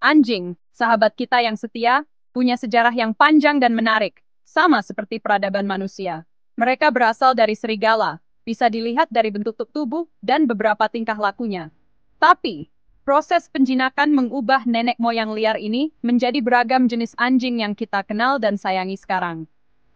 Anjing, sahabat kita yang setia, punya sejarah yang panjang dan menarik, sama seperti peradaban manusia. Mereka berasal dari serigala, bisa dilihat dari bentuk tubuh dan beberapa tingkah lakunya. Tapi, proses penjinakan mengubah nenek moyang liar ini menjadi beragam jenis anjing yang kita kenal dan sayangi sekarang.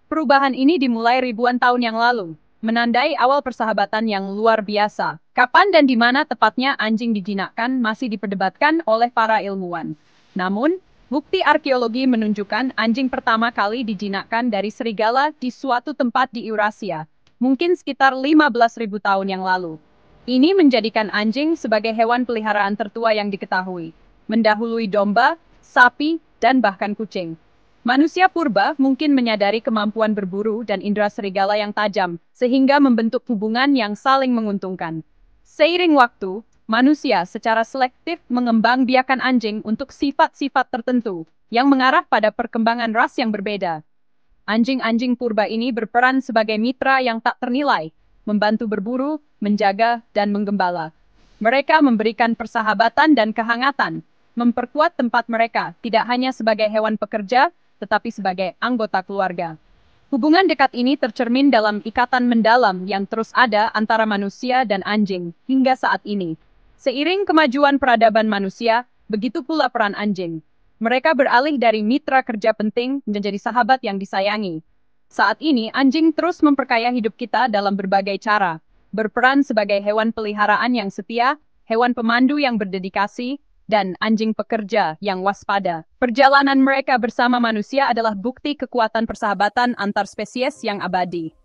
Perubahan ini dimulai ribuan tahun yang lalu, menandai awal persahabatan yang luar biasa. Kapan dan di mana tepatnya anjing dijinakkan masih diperdebatkan oleh para ilmuwan. Namun, bukti arkeologi menunjukkan anjing pertama kali dijinakkan dari serigala di suatu tempat di Eurasia, mungkin sekitar 15.000 tahun yang lalu. Ini menjadikan anjing sebagai hewan peliharaan tertua yang diketahui, mendahului domba, sapi, dan bahkan kucing. Manusia purba mungkin menyadari kemampuan berburu dan indera serigala yang tajam, sehingga membentuk hubungan yang saling menguntungkan. Seiring waktu, manusia secara selektif mengembangbiakan anjing untuk sifat-sifat tertentu, yang mengarah pada perkembangan ras yang berbeda. Anjing-anjing purba ini berperan sebagai mitra yang tak ternilai, membantu berburu, menjaga, dan menggembala. Mereka memberikan persahabatan dan kehangatan, memperkuat tempat mereka tidak hanya sebagai hewan pekerja, tetapi sebagai anggota keluarga. Hubungan dekat ini tercermin dalam ikatan mendalam yang terus ada antara manusia dan anjing hingga saat ini. Seiring kemajuan peradaban manusia, begitu pula peran anjing. Mereka beralih dari mitra kerja penting menjadi sahabat yang disayangi. Saat ini, anjing terus memperkaya hidup kita dalam berbagai cara, berperan sebagai hewan peliharaan yang setia, hewan pemandu yang berdedikasi, dan anjing pekerja yang waspada. Perjalanan mereka bersama manusia adalah bukti kekuatan persahabatan antar spesies yang abadi.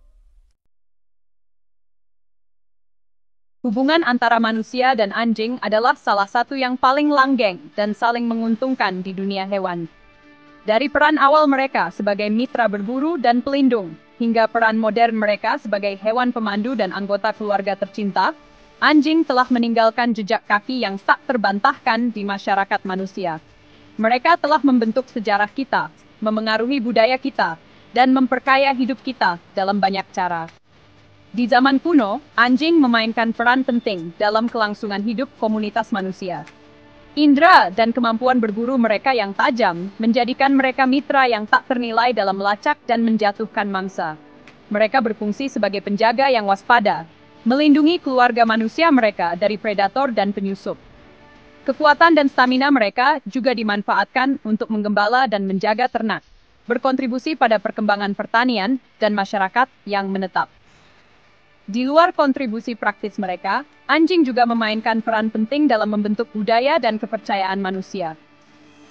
Hubungan antara manusia dan anjing adalah salah satu yang paling langgeng dan saling menguntungkan di dunia hewan. Dari peran awal mereka sebagai mitra berburu dan pelindung, hingga peran modern mereka sebagai hewan pemandu dan anggota keluarga tercinta, anjing telah meninggalkan jejak kaki yang tak terbantahkan di masyarakat manusia. Mereka telah membentuk sejarah kita, memengaruhi budaya kita, dan memperkaya hidup kita dalam banyak cara. Di zaman kuno, anjing memainkan peran penting dalam kelangsungan hidup komunitas manusia. Indera dan kemampuan berburu mereka yang tajam menjadikan mereka mitra yang tak ternilai dalam melacak dan menjatuhkan mangsa. Mereka berfungsi sebagai penjaga yang waspada, melindungi keluarga manusia mereka dari predator dan penyusup. Kekuatan dan stamina mereka juga dimanfaatkan untuk menggembala dan menjaga ternak, berkontribusi pada perkembangan pertanian dan masyarakat yang menetap. Di luar kontribusi praktis mereka, anjing juga memainkan peran penting dalam membentuk budaya dan kepercayaan manusia.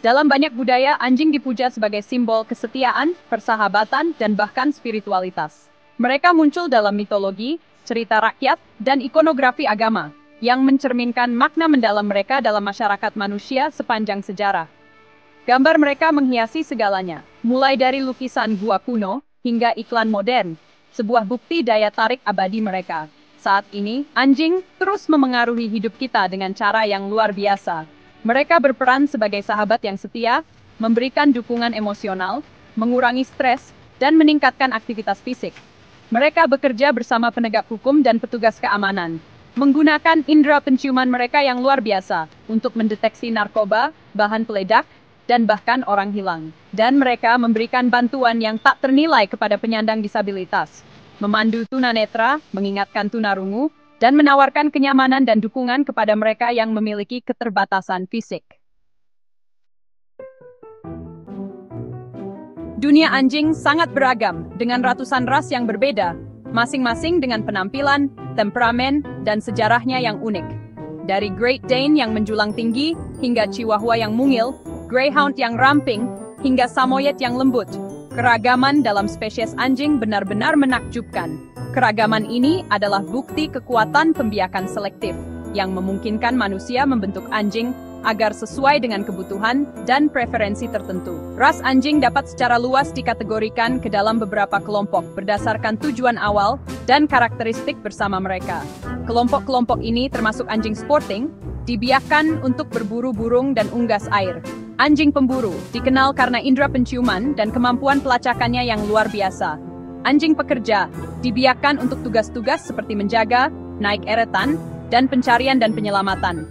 Dalam banyak budaya, anjing dipuja sebagai simbol kesetiaan, persahabatan, dan bahkan spiritualitas. Mereka muncul dalam mitologi, cerita rakyat, dan ikonografi agama, yang mencerminkan makna mendalam mereka dalam masyarakat manusia sepanjang sejarah. Gambar mereka menghiasi segalanya, mulai dari lukisan gua kuno, hingga iklan modern, sebuah bukti daya tarik abadi mereka. Saat ini, anjing terus memengaruhi hidup kita dengan cara yang luar biasa. Mereka berperan sebagai sahabat yang setia, memberikan dukungan emosional, mengurangi stres, dan meningkatkan aktivitas fisik. Mereka bekerja bersama penegak hukum dan petugas keamanan, menggunakan indera penciuman mereka yang luar biasa untuk mendeteksi narkoba, bahan peledak, dan bahkan orang hilang. Dan mereka memberikan bantuan yang tak ternilai kepada penyandang disabilitas, memandu tunanetra, mengingatkan tunarungu, dan menawarkan kenyamanan dan dukungan kepada mereka yang memiliki keterbatasan fisik. Dunia anjing sangat beragam, dengan ratusan ras yang berbeda, masing-masing dengan penampilan, temperamen, dan sejarahnya yang unik. Dari Great Dane yang menjulang tinggi, hingga Chihuahua yang mungil, Greyhound yang ramping, hingga Samoyed yang lembut. Keragaman dalam spesies anjing benar-benar menakjubkan. Keragaman ini adalah bukti kekuatan pembiakan selektif, yang memungkinkan manusia membentuk anjing agar sesuai dengan kebutuhan dan preferensi tertentu. Ras anjing dapat secara luas dikategorikan ke dalam beberapa kelompok berdasarkan tujuan awal dan karakteristik bersama mereka. Kelompok-kelompok ini termasuk anjing sporting, dibiarkan untuk berburu burung dan unggas air. Anjing pemburu, dikenal karena indera penciuman dan kemampuan pelacakannya yang luar biasa. Anjing pekerja, dibiarkan untuk tugas-tugas seperti menjaga, naik eretan, dan pencarian dan penyelamatan.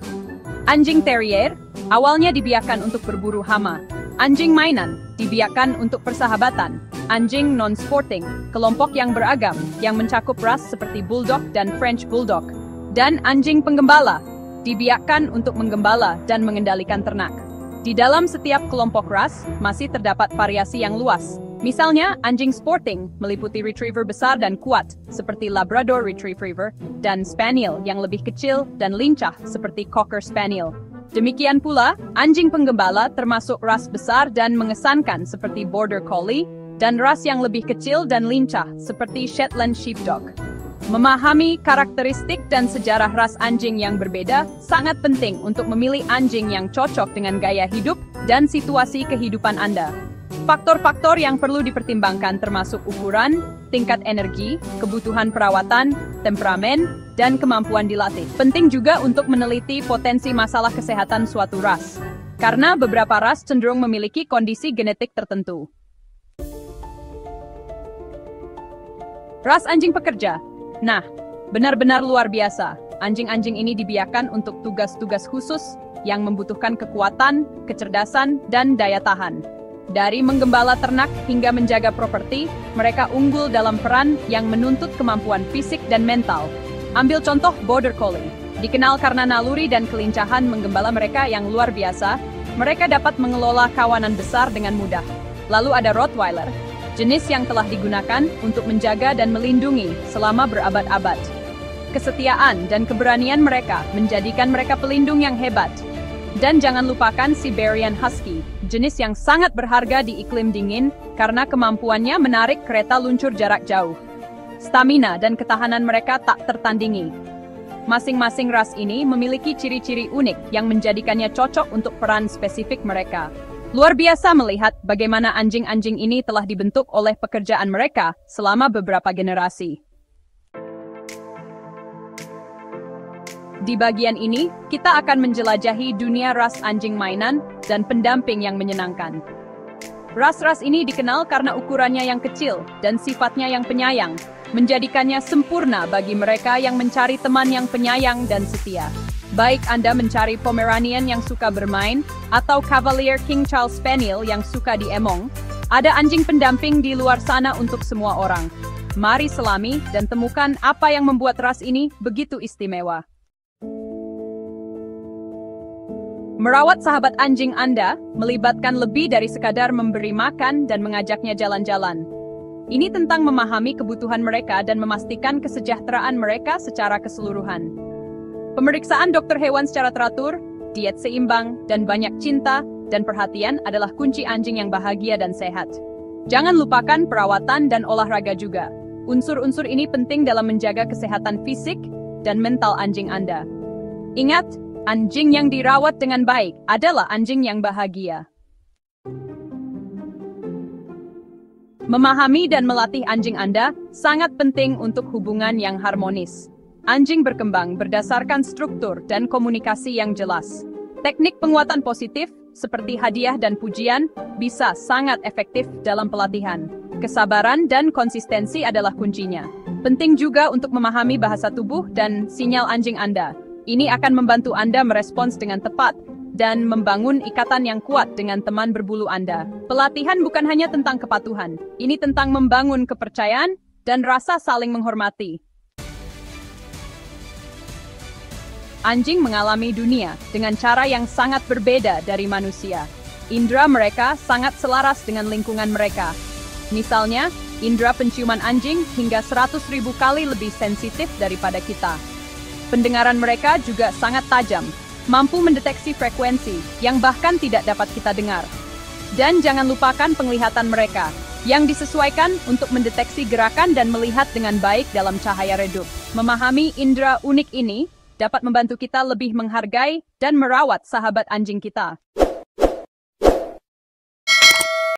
Anjing terrier, Awalnya dibiarkan untuk berburu hama. Anjing mainan dibiarkan untuk persahabatan. Anjing non-sporting, kelompok yang beragam, yang mencakup ras seperti Bulldog dan French Bulldog. Dan anjing penggembala, dibiarkan untuk menggembala dan mengendalikan ternak. Di dalam setiap kelompok ras, masih terdapat variasi yang luas. Misalnya, anjing sporting meliputi retriever besar dan kuat, seperti Labrador Retriever, dan Spaniel yang lebih kecil dan lincah, seperti Cocker Spaniel. Demikian pula, anjing penggembala termasuk ras besar dan mengesankan seperti Border Collie, dan ras yang lebih kecil dan lincah, seperti Shetland Sheepdog. Memahami karakteristik dan sejarah ras anjing yang berbeda sangat penting untuk memilih anjing yang cocok dengan gaya hidup dan situasi kehidupan Anda. Faktor-faktor yang perlu dipertimbangkan termasuk ukuran, tingkat energi, kebutuhan perawatan, temperamen, dan kemampuan dilatih. Penting juga untuk meneliti potensi masalah kesehatan suatu ras, karena beberapa ras cenderung memiliki kondisi genetik tertentu. Ras anjing pekerja. Nah, benar-benar luar biasa. Anjing-anjing ini dibiarkan untuk tugas-tugas khusus yang membutuhkan kekuatan, kecerdasan, dan daya tahan. Dari menggembala ternak hingga menjaga properti, mereka unggul dalam peran yang menuntut kemampuan fisik dan mental. Ambil contoh Border Collie. Dikenal karena naluri dan kelincahan menggembala mereka yang luar biasa, mereka dapat mengelola kawanan besar dengan mudah. Lalu ada Rottweiler, jenis yang telah digunakan untuk menjaga dan melindungi selama berabad-abad. Kesetiaan dan keberanian mereka menjadikan mereka pelindung yang hebat. Dan jangan lupakan Siberian Husky, jenis yang sangat berharga di iklim dingin karena kemampuannya menarik kereta luncur jarak jauh. Stamina dan ketahanan mereka tak tertandingi. Masing-masing ras ini memiliki ciri-ciri unik yang menjadikannya cocok untuk peran spesifik mereka. Luar biasa melihat bagaimana anjing-anjing ini telah dibentuk oleh pekerjaan mereka selama beberapa generasi. Di bagian ini, kita akan menjelajahi dunia ras anjing mainan dan pendamping yang menyenangkan. Ras-ras ini dikenal karena ukurannya yang kecil dan sifatnya yang penyayang, menjadikannya sempurna bagi mereka yang mencari teman yang penyayang dan setia. Baik Anda mencari Pomeranian yang suka bermain, atau Cavalier King Charles Spaniel yang suka diemong, ada anjing pendamping di luar sana untuk semua orang. Mari selami dan temukan apa yang membuat ras ini begitu istimewa. Merawat sahabat anjing Anda melibatkan lebih dari sekadar memberi makan dan mengajaknya jalan-jalan. Ini tentang memahami kebutuhan mereka dan memastikan kesejahteraan mereka secara keseluruhan. Pemeriksaan dokter hewan secara teratur, diet seimbang, dan banyak cinta dan perhatian adalah kunci anjing yang bahagia dan sehat. Jangan lupakan perawatan dan olahraga juga. Unsur-unsur ini penting dalam menjaga kesehatan fisik dan mental anjing Anda. Ingat, anjing yang dirawat dengan baik adalah anjing yang bahagia. Memahami dan melatih anjing Anda sangat penting untuk hubungan yang harmonis. Anjing berkembang berdasarkan struktur dan komunikasi yang jelas. Teknik penguatan positif, seperti hadiah dan pujian, bisa sangat efektif dalam pelatihan. Kesabaran dan konsistensi adalah kuncinya. Penting juga untuk memahami bahasa tubuh dan sinyal anjing Anda. Ini akan membantu Anda merespons dengan tepat dan membangun ikatan yang kuat dengan teman berbulu Anda. Pelatihan bukan hanya tentang kepatuhan, ini tentang membangun kepercayaan dan rasa saling menghormati. Anjing mengalami dunia dengan cara yang sangat berbeda dari manusia. Indera mereka sangat selaras dengan lingkungan mereka. Misalnya, indera penciuman anjing hingga 100.000 kali lebih sensitif daripada kita. Pendengaran mereka juga sangat tajam, mampu mendeteksi frekuensi yang bahkan tidak dapat kita dengar. Dan jangan lupakan penglihatan mereka, yang disesuaikan untuk mendeteksi gerakan dan melihat dengan baik dalam cahaya redup. Memahami indera unik ini dapat membantu kita lebih menghargai dan merawat sahabat anjing kita.